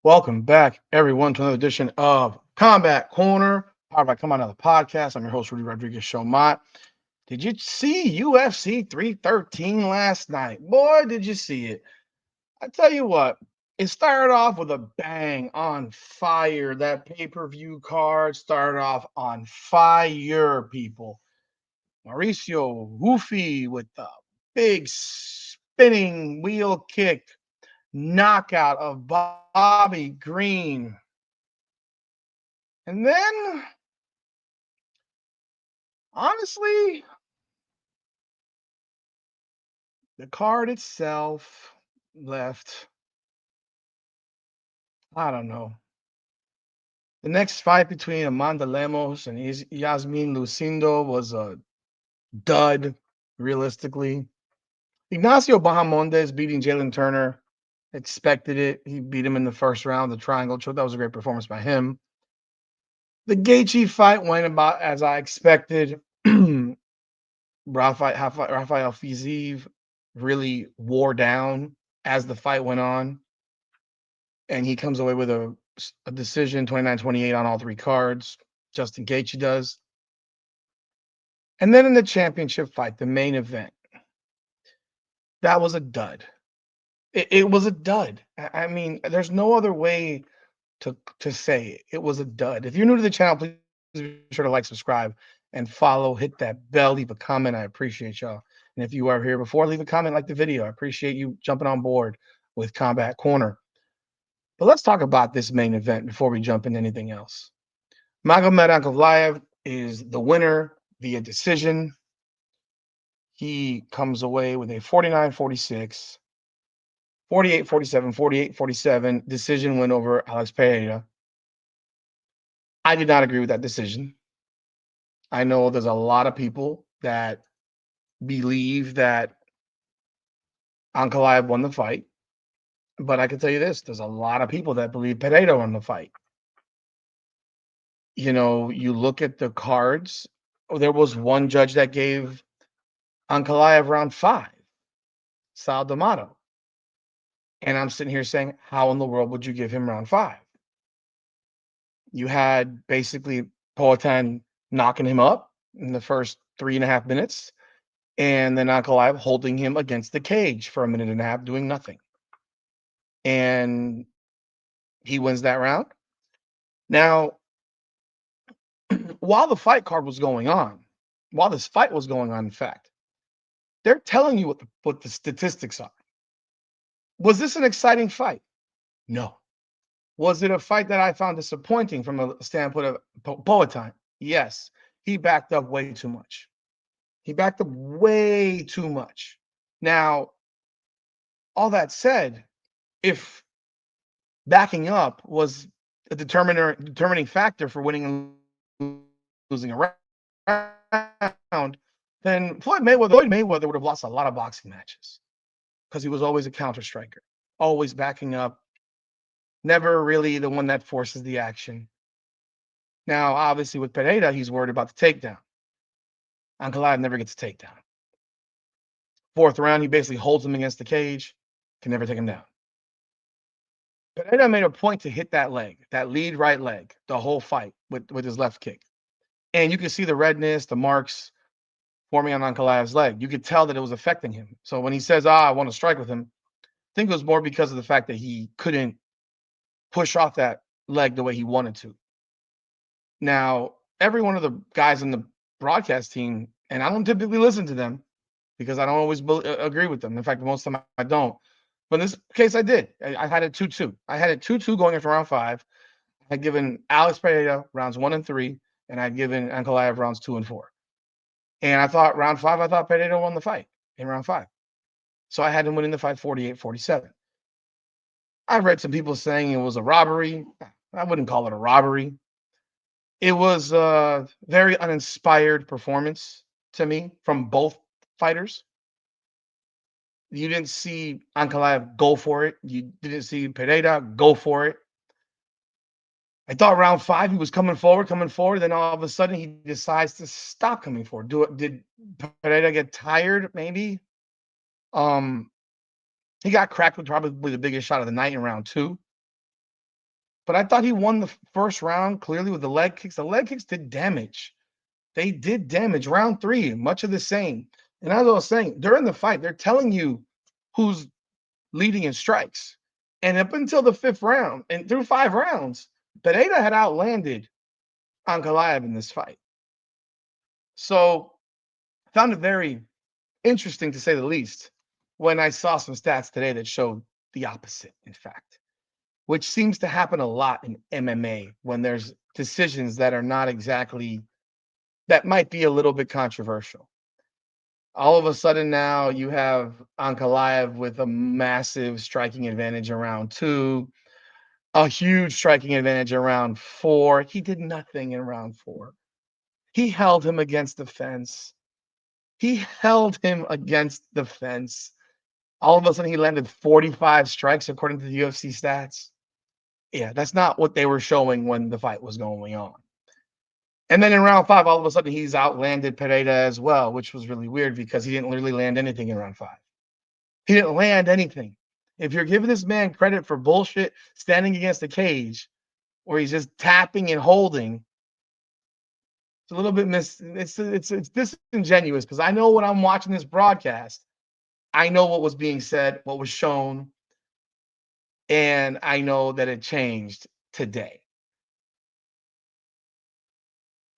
Welcome back, everyone, to another edition of Combat Corner, powered by Come On Another Podcast. I'm your host, Rudy Rodriguez Showmont. Did you see UFC 313 last night? Boy, did you see it. I tell you what, it started off with a bang, on fire. That pay-per-view card started off on fire, people. Mauricio Woofy with the big spinning wheel kick knockout of Bobby Green. And then, honestly, the card itself left, I don't know. The next fight between Amanda Lemos and Yasmin Lucindo was a dud, realistically. Ignacio Bahamondes beating Jalen Turner. Expected it. He beat him in the first round, the triangle choke. That was a great performance by him. The Gaethje fight went about as I expected. Rafael Fiziev really wore down as the fight went on, and he comes away with a decision 29-28 on all three cards. Justin Gaethje does. And then in the championship fight, the main event, that was a dud. It was a dud. I mean, there's no other way to say it. It was a dud. If you're new to the channel, please be sure to like, subscribe, and follow. Hit that bell, leave a comment. I appreciate y'all. And if you are here before, leave a comment, like the video. I appreciate you jumping on board with Combat Corner. But let's talk about this main event before we jump into anything else. Magomed Ankalaev is the winner via decision. He comes away with a 49-46, 48-47, 48-47 decision win over Alex Pereira. I did not agree with that decision. I know there's a lot of people that believe that Ankalaev won the fight, but I can tell you this: there's a lot of people that believe Pereira won the fight. You look at the cards. There was one judge that gave Ankalaev round 5, Sal D'Amato, and I'm sitting here saying, how in the world would you give him round 5? You had basically Poatan knocking him up in the first 3.5 minutes, and then Ankalaev holding him against the cage for a minute and a half, doing nothing. And he wins that round. Now, while the fight card was going on, while this fight was going on, in fact, they're telling you what the statistics are. Was this an exciting fight? No. Was it a fight that I found disappointing from a standpoint of Poatan? Yes. He backed up way too much. He backed up way too much. Now, all that said, if backing up was a determining factor for winning and losing a round, then Floyd Mayweather would have lost a lot of boxing matches because he was always a counter striker, always backing up, never really the one that forces the action. Now, obviously, with Pereira, he's worried about the takedown. Ankalaev never gets a takedown. Fourth round, he basically holds him against the cage, can never take him down. Pereira made a point to hit that leg, that lead right leg, the whole fight with his left kick. And you could see the redness, the marks forming on Ankalaev's leg. You could tell that it was affecting him. So when he says, I want to strike with him, I think it was more because of the fact that he couldn't push off that leg the way he wanted to. Now, every one of the guys in the broadcast team, and I don't typically listen to them because I don't always agree with them. In fact, most of the time I don't. But in this case, I did. I had it 2-2. I had it 2-2 going into round 5. I had given Alex Pereira rounds 1 and 3, and I'd given Ankalaev rounds 2 and 4. And I thought round 5, I thought Pereira won the fight in round 5. So I had him winning the fight 48-47. I've read some people saying it was a robbery. I wouldn't call it a robbery. It was a very uninspired performance to me from both fighters. You didn't see Ankalaev go for it. You didn't see Pereira go for it. I thought round 5 he was coming forward. Then all of a sudden he decides to stop coming forward. Did Pereira get tired? Maybe. He got cracked with probably the biggest shot of the night in round 2. but I thought he won the first round clearly with the leg kicks. The leg kicks did damage. They did damage. Round 3, much of the same. And as I was saying, during the fight, they're telling you who's leading in strikes. And up until the 5th round, and through 5 rounds, Pereira had outlanded Ankalaev in this fight. So I found it very interesting, to say the least, when I saw some stats today that showed the opposite, in fact, which seems to happen a lot in MMA when there's decisions that are not exactly, that might be a little bit controversial. All of a sudden now you have Ankalaev with a massive striking advantage in round 2, a huge striking advantage in round 4. He did nothing in round 4. He held him against the fence. He held him against the fence. All of a sudden he landed 45 strikes according to the UFC stats. Yeah, that's not what they were showing when the fight was going on. And then in round 5, all of a sudden he's outlanded Pereira as well, which was really weird because he didn't literally land anything in round 5. He didn't land anything. If you're giving this man credit for bullshit standing against the cage, where he's just tapping and holding, it's a little bit it's disingenuous, because I know when I'm watching this broadcast, I know what was being said, what was shown, and I know that it changed today.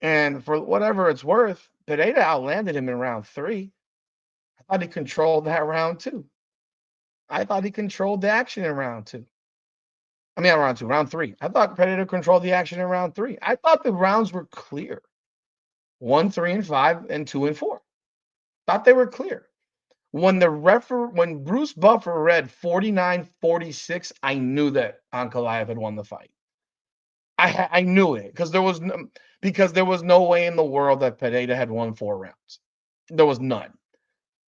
And for whatever it's worth, Pereira outlanded him in round 3. I thought he controlled that round 2. I thought he controlled the action in round 2. I mean, not round 2, round 3. I thought Pereira controlled the action in round 3. I thought the rounds were clear. 1, 3, and 5, and 2 and 4. Thought they were clear. When Bruce Buffer read 49-46, I knew that Ankalaev had won the fight. I knew it, because there was no way in the world that Pereira had won 4 rounds. There was none.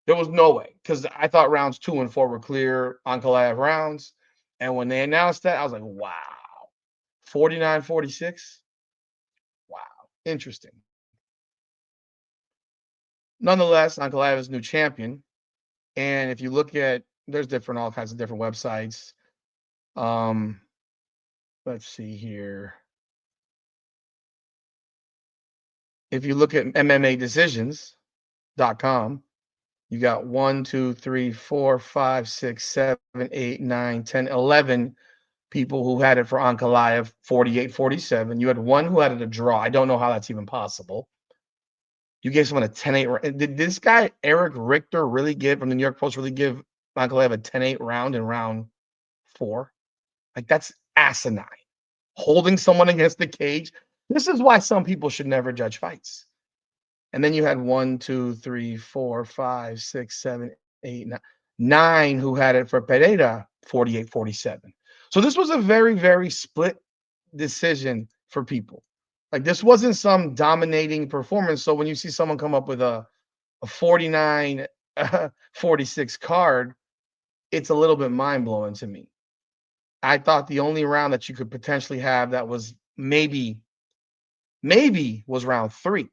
There was no way, because I thought rounds 2 and 4 were clear Ankalaev rounds. And when they announced that, I was like, wow. 49-46? Wow. Interesting. Nonetheless, Ankalaev is new champion. And if you look at, there's all kinds of different websites. Let's see here. If you look at MMAdecisions.com, you got 1, 2, 3, 4, 5, 6, 7, 8, 9, 10, 11 people who had it for Ankalaev, 48-47. You had one who had it a draw. I don't know how that's even possible. You gave someone a 10-8. Did this guy, Eric Richter, really give, from the New York Post, really give Ankalaev a 10-8 round in round 4? Like, that's asinine. Holding someone against the cage. This is why some people should never judge fights. And then you had 1, 2, 3, 4, 5, 6, 7, 8, 9 who had it for Pereira, 48-47. So this was a very, very split decision for people. Like, this wasn't some dominating performance. So when you see someone come up with a 49-46 card, it's a little bit mind-blowing to me. I thought the only round that you could potentially have that was maybe was round 3.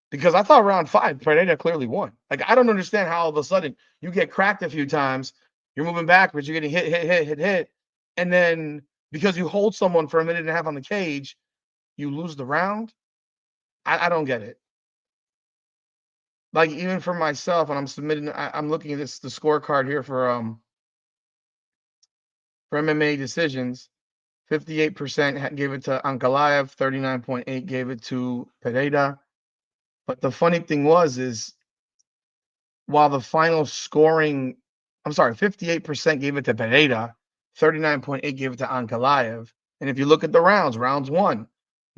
Because I thought round 5, Pereira clearly won. Like, I don't understand how all of a sudden you get cracked a few times, you're moving backwards, you're getting hit, and then because you hold someone for a minute and a half on the cage, you lose the round. I don't get it. Like, even for myself, when I'm submitting, I'm looking at the scorecard here for MMA decisions. 58% gave it to Ankalaev, 39.8 gave it to Pereira. But the funny thing is while the final scoring, 58% gave it to Pereira, 39.8 gave it to Ankalaev. And if you look at the rounds 1,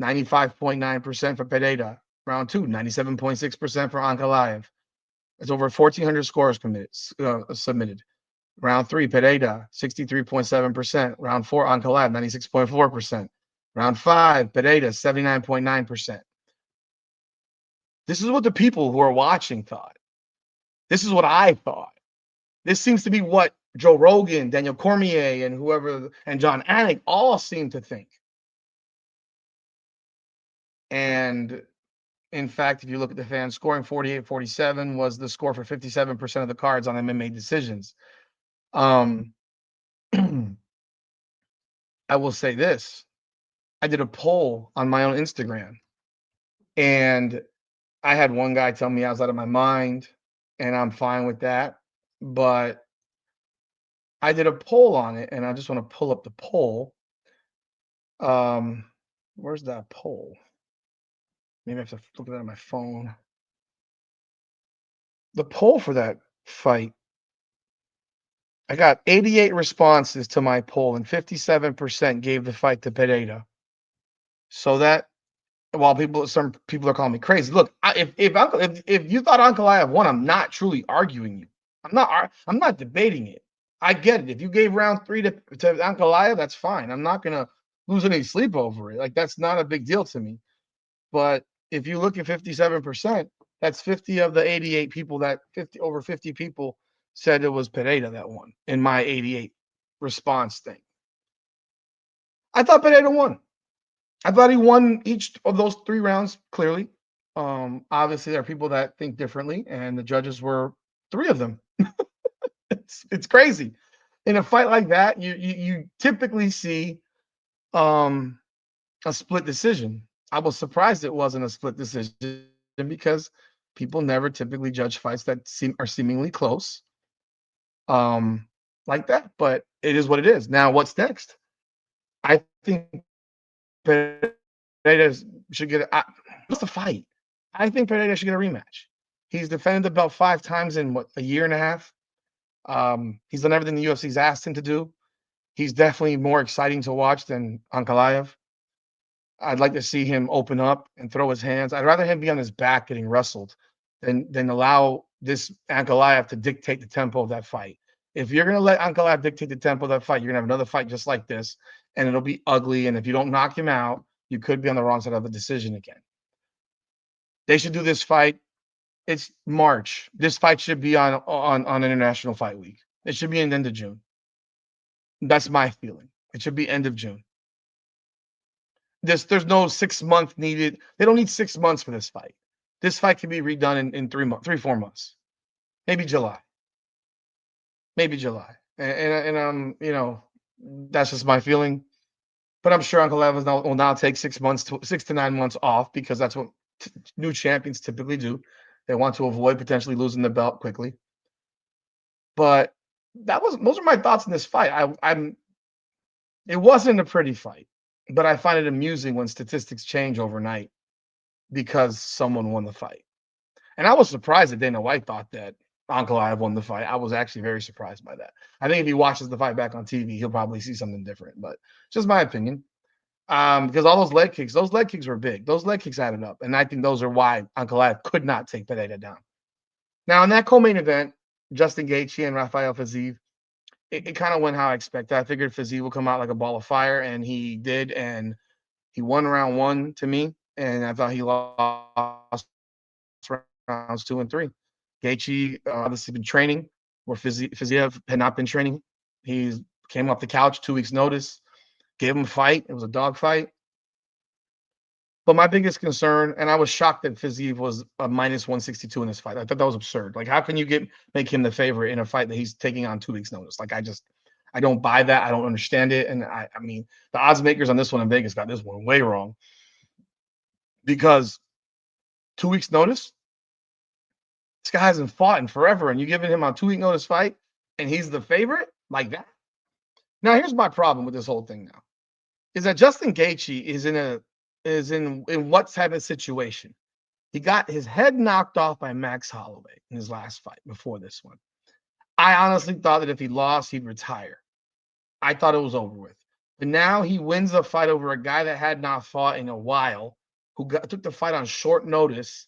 95.9% for Pereira. Round 2, 97.6% for Ankalaev. It's over 1,400 scores submitted. Round 3, Pereira, 63.7%. Round 4, Ankalaev, 96.4%. Round 5, Pereira, 79.9%. This is what the people who are watching thought. This is what I thought. This seems to be what Joe Rogan, Daniel Cormier, and whoever, and John Anik all seem to think. And in fact, if you look at the fan scoring, 48-47 was the score for 57% of the cards on MMA decisions. I will say this. I did a poll on my own Instagram, and I had one guy tell me I was out of my mind, and I'm fine with that. But I did a poll on it, and I just want to pull up the poll. Um, where's that poll? Maybe I have to look at that on my phone. The poll for that fight, I got 88 responses to my poll, and 57% gave the fight to Pereira. So that while some people are calling me crazy. Look, if you thought Ankalaev won, I'm not truly arguing you. I'm not debating it. I get it. If you gave round 3 to Ankalaev, that's fine. I'm not gonna lose any sleep over it. Like, that's not a big deal to me. But if you look at 57%, that's 50 of the 88 people that 50 people said it was Pereira that won in my 88 response thing. I thought Pereira won. I thought he won each of those 3 rounds clearly. Obviously, there are people that think differently, and the judges were 3 of them. It's crazy. In a fight like that, you typically see a split decision. I was surprised it wasn't a split decision because people never typically judge fights that are seemingly close, um, like that. But it is what it is. Now, what's next? I think Pereira should get what's the fight? I think Pereira should get a rematch. He's defended the belt 5 times in what, a year and a half. He's done everything the UFC's asked him to do. He's definitely more exciting to watch than Ankalaev. I'd like to see him open up and throw his hands. I'd rather him be on his back getting wrestled than allow this Ankalaev to dictate the tempo of that fight. If you're gonna let Ankalaev dictate the tempo of that fight, you're gonna have another fight just like this, and it'll be ugly. And if you don't knock him out, you could be on the wrong side of a decision again. They should do this fight. It's March. This fight should be on International Fight Week. It should be in the end of June. That's my feeling. It should be end of June. There's no 6 month needed. They don't need 6 months for this fight. This fight can be redone in 3 months, 4 months, maybe July, and that's just my feeling. But I'm sure Uncle Evans will now take 6 months to 6 to 9 months off because that's what new champions typically do. They want to avoid potentially losing the belt quickly. But those are my thoughts on this fight. It wasn't a pretty fight, but I find it amusing when statistics change overnight because someone won the fight. And I was surprised that Dana White thought that Ankalaev won the fight. I was actually very surprised by that. I think if he watches the fight back on TV, he'll probably see something different. But just my opinion. Because all those leg kicks were big. Those leg kicks added up. And I think those are why Ankalaev could not take Pereira down. Now, in that co-main event, Justin Gaethje and Rafael Fiziev, it kind of went how I expected. I figured Fiziev would come out like a ball of fire, and he did. And he won round 1 to me, and I thought he lost rounds 2 and 3. Gaethje obviously been training where Fiziev had not been training. He came off the couch 2 weeks' notice, gave him a fight. It was a dog fight. But my biggest concern, and I was shocked that Fiziev was a minus 162 in this fight. I thought that was absurd. Like, how can you make him the favorite in a fight that he's taking on 2 weeks' notice? Like, I don't buy that. I don't understand it. And I mean, the odds makers on this one in Vegas got this one way wrong because 2 weeks' notice, this guy hasn't fought in forever, and you're giving him a 2-week notice fight, and he's the favorite like that. Now, here's my problem with this whole thing. Now, is that Justin Gaethje is in what type of situation? He got his head knocked off by Max Holloway in his last fight before this one. I honestly thought that if he lost, he'd retire. I thought it was over with. But now he wins a fight over a guy that had not fought in a while, who took the fight on short notice.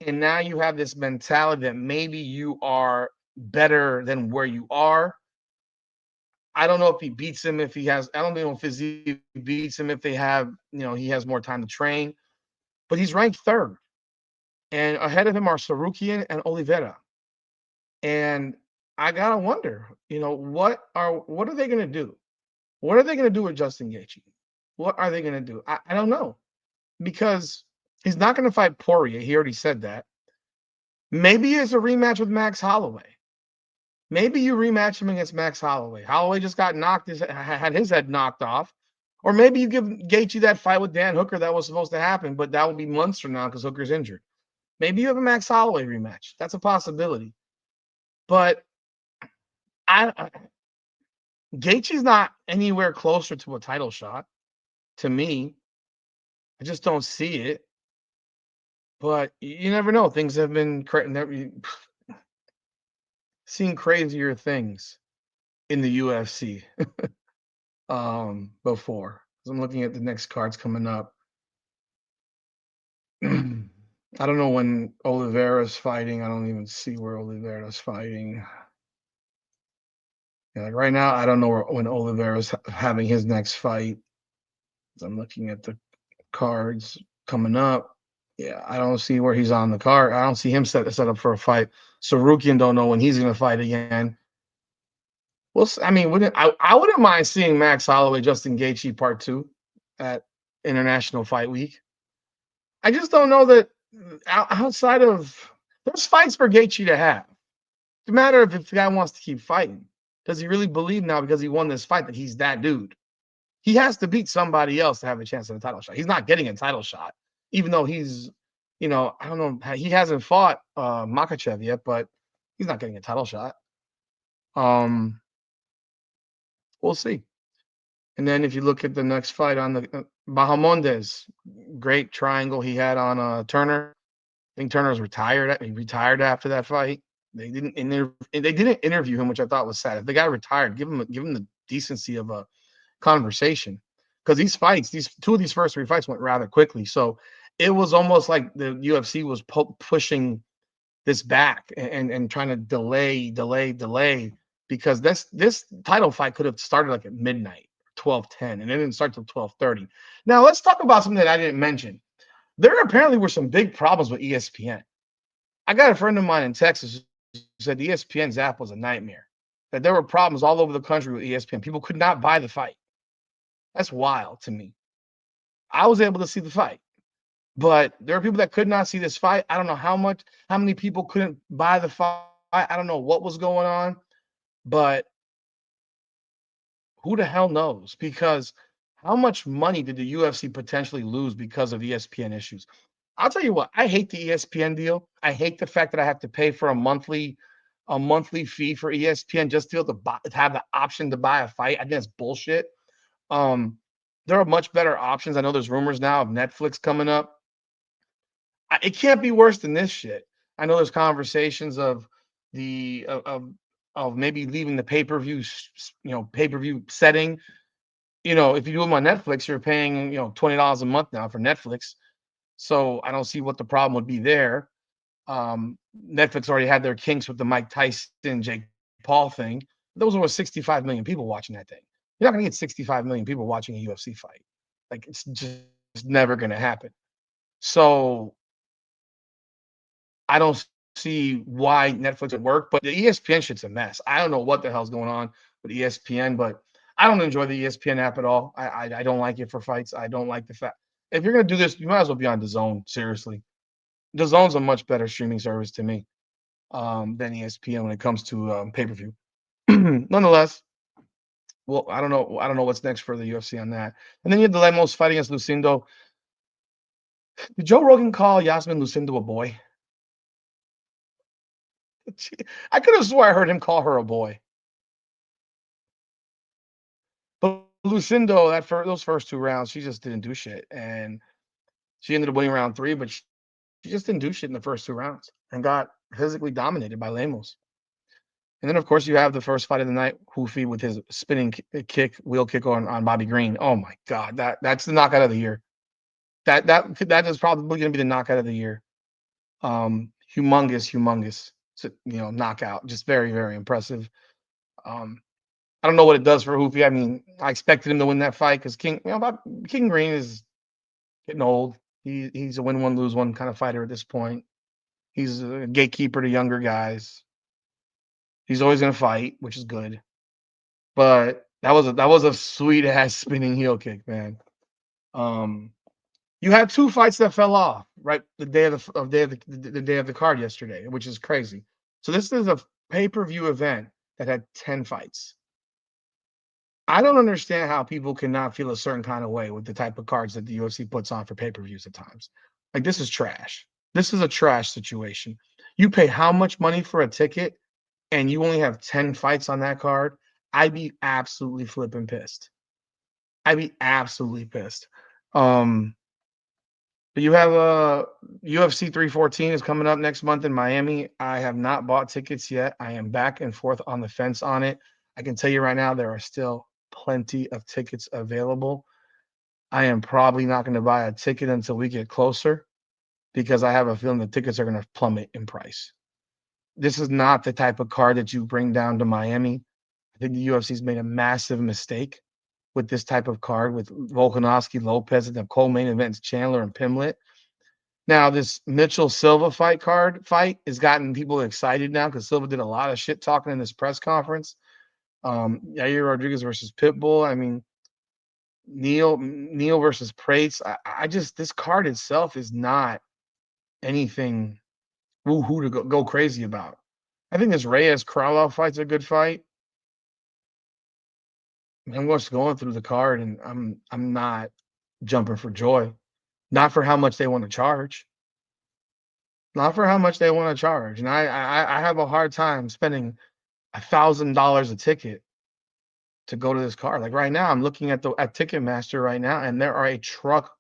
And now you have this mentality that maybe you are better than where you are. I don't know if he beats him if he has. I don't know if Fiziev beats him if he has more time to train. But he's ranked 3rd. And ahead of him are Sarukian and Oliveira. And I gotta wonder, what are they gonna do? What are they gonna do with Justin Gaethje? What are they gonna do? I don't know. Because he's not gonna fight Poirier. He already said that. Maybe it's a rematch with Max Holloway. Maybe you rematch him against Max Holloway. Holloway just got had his head knocked off. Or maybe you give Gaethje that fight with Dan Hooker that was supposed to happen, but that will be months from now because Hooker's injured. Maybe you have a Max Holloway rematch. That's a possibility. But I Gaethje's not anywhere closer to a title shot to me. I just don't see it. But you never know. Things have been seen crazier things in the UFC before. I'm looking at the next cards coming up. I don't know when Oliveira's fighting. I don't even see where Oliveira's fighting. Yeah, like right now, I don't know when Oliveira's having his next fight. I'm looking at the cards coming up. Yeah, I don't see where he's on the card. I don't see him set up for a fight. Sarukian don't know when he's going to fight again. Well, I mean, I wouldn't mind seeing Max Holloway, Justin Gaethje part 2 at International Fight Week. I just don't know that outside of there's fights for Gaethje to have. It's a matter of if the guy wants to keep fighting. Does he really believe now because he won this fight that he's that dude? He has to beat somebody else to have a chance at a title shot. He's not getting a title shot, even though he's, I don't know, he hasn't fought Makachev yet, but he's not getting a title shot. Um, we'll see. And then if you look at the next fight on the Bahamondes, great triangle he had on Turner. I think Turner's retired. He retired after that fight. They didn't interview him, which I thought was sad. If the guy retired, give him the decency of a conversation, because these two of these first 3 fights went rather quickly. So it was almost like the UFC was pushing this back and trying to delay because this title fight could have started like at midnight, 12:10, and it didn't start till 12:30. Now let's talk about something that I didn't mention. There apparently were some big problems with ESPN. I got a friend of mine in Texas who said the ESPN's app was a nightmare. That there were problems all over the country with ESPN. People could not buy the fight. That's wild to me. I was able to see the fight, but there are people that could not see this fight. I don't know how many people couldn't buy the fight. I don't know what was going on, but who the hell knows? Because how much money did the UFC potentially lose because of ESPN issues? I'll tell you what, I hate the ESPN deal. I hate the fact that I have to pay for a monthly fee for ESPN just to be able to have the option to buy a fight. I think it's bullshit. Um, there are much better options. I know there's rumors now of Netflix coming up. It can't be worse than this shit. I know there's conversations of the of maybe leaving the pay-per-view, pay-per-view setting. If you do them on Netflix, you're paying, $20 a month now for Netflix. So I don't see what the problem would be there. Netflix already had their kinks with the Mike Tyson, Jake Paul thing. Those were 65 million people watching that thing. You're not going to get 65 million people watching a UFC fight. Like, it's just never going to happen. So I don't see why Netflix would work, but the ESPN shit's a mess. I don't know what the hell's going on with ESPN, but I don't enjoy the ESPN app at all. I don't like it for fights. I don't like the fact if you're gonna do this, you might as well be on DAZN. Seriously, DAZN's a much better streaming service to me than ESPN when it comes to pay per view. Nonetheless, well, I don't know. I don't know what's next for the UFC on that. And then you have the Lemos fight against Lucindo. Did Joe Rogan call Yasmin Lucindo a boy? I could have swore I heard him call her a boy. But Lucindo, those first 2 rounds, she just didn't do shit, and she ended up winning round 3, but she just didn't do shit in the first 2 rounds and got physically dominated by Lemos. And then, of course, you have the first fight of the night, Hoofy with his spinning wheel kick on Bobby Green. Oh my God, that's the knockout of the year. That is probably going to be the knockout of the year. Humongous, knockout. Just very, very impressive. I don't know what it does for Hoofy. I mean, I expected him to win that fight because King Green is getting old. He's a win one, lose one kind of fighter at this point. He's a gatekeeper to younger guys. He's always gonna fight, which is good. But that was a sweet ass spinning heel kick, man. You had 2 fights that fell off right the day of the day of the card yesterday, which is crazy. So this is a pay-per-view event that had 10 fights. I don't understand how people cannot feel a certain kind of way with the type of cards that the UFC puts on for pay-per-views at times. Like, this is trash. This is a trash situation. You pay how much money for a ticket and you only have 10 fights on that card? I'd be absolutely flipping pissed. I'd be absolutely pissed. Um, but you have a UFC 314 is coming up next month in Miami. I have not bought tickets yet. I am back and forth on the fence on it. I can tell you right now, there are still plenty of tickets available. I am probably not going to buy a ticket until we get closer because I have a feeling the tickets are going to plummet in price. This is not the type of card that you bring down to Miami. I think the UFC's made a massive mistake with this type of card with Volkanovski, Lopez, and the co-main events Chandler and Pimlet. Now, this Mitchell Silva fight has gotten people excited now because Silva did a lot of shit talking in this press conference. Yair Rodriguez versus Pitbull. I mean, Neal versus Prates. I just this card itself is not anything woo-hoo to go crazy about. I think this Reyes Krylov fight's a good fight. I'm just going through the card and I'm not jumping for joy. Not for how much they want to charge. Not for how much they want to charge. And I have a hard time spending $1,000 a ticket to go to this card. Like right now, I'm looking at Ticketmaster right now, and there are a truck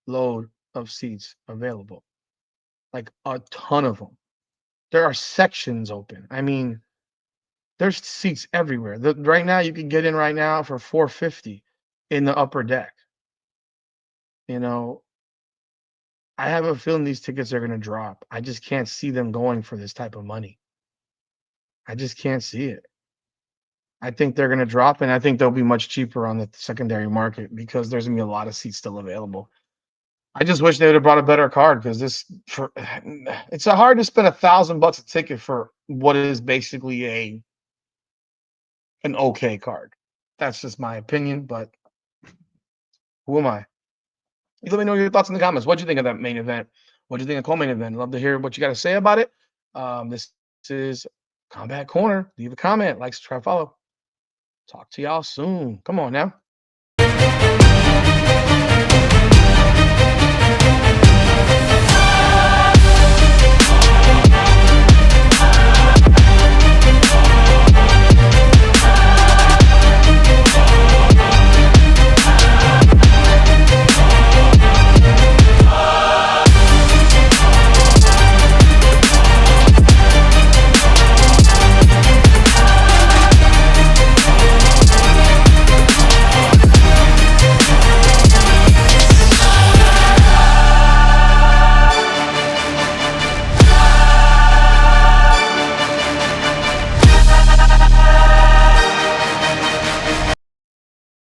load of seats available. Like a ton of them. There are sections open. I mean, there's seats everywhere. Right now, you can get in right now for 450 in the upper deck. You know, I have a feeling these tickets are going to drop. I just can't see them going for this type of money. I just can't see it. I think they're going to drop, and I think they'll be much cheaper on the secondary market because there's going to be a lot of seats still available. I just wish they would have brought a better card because it's hard to spend $1,000 a ticket for what is basically an okay card. That's just my opinion, but who am I? You let me know your thoughts in the comments. What do you think of that main event? What do you think of co-main event? Love to hear what you got to say about it. This is Combat Corner. Leave a comment, like, subscribe, follow. Talk to y'all soon. Come on now.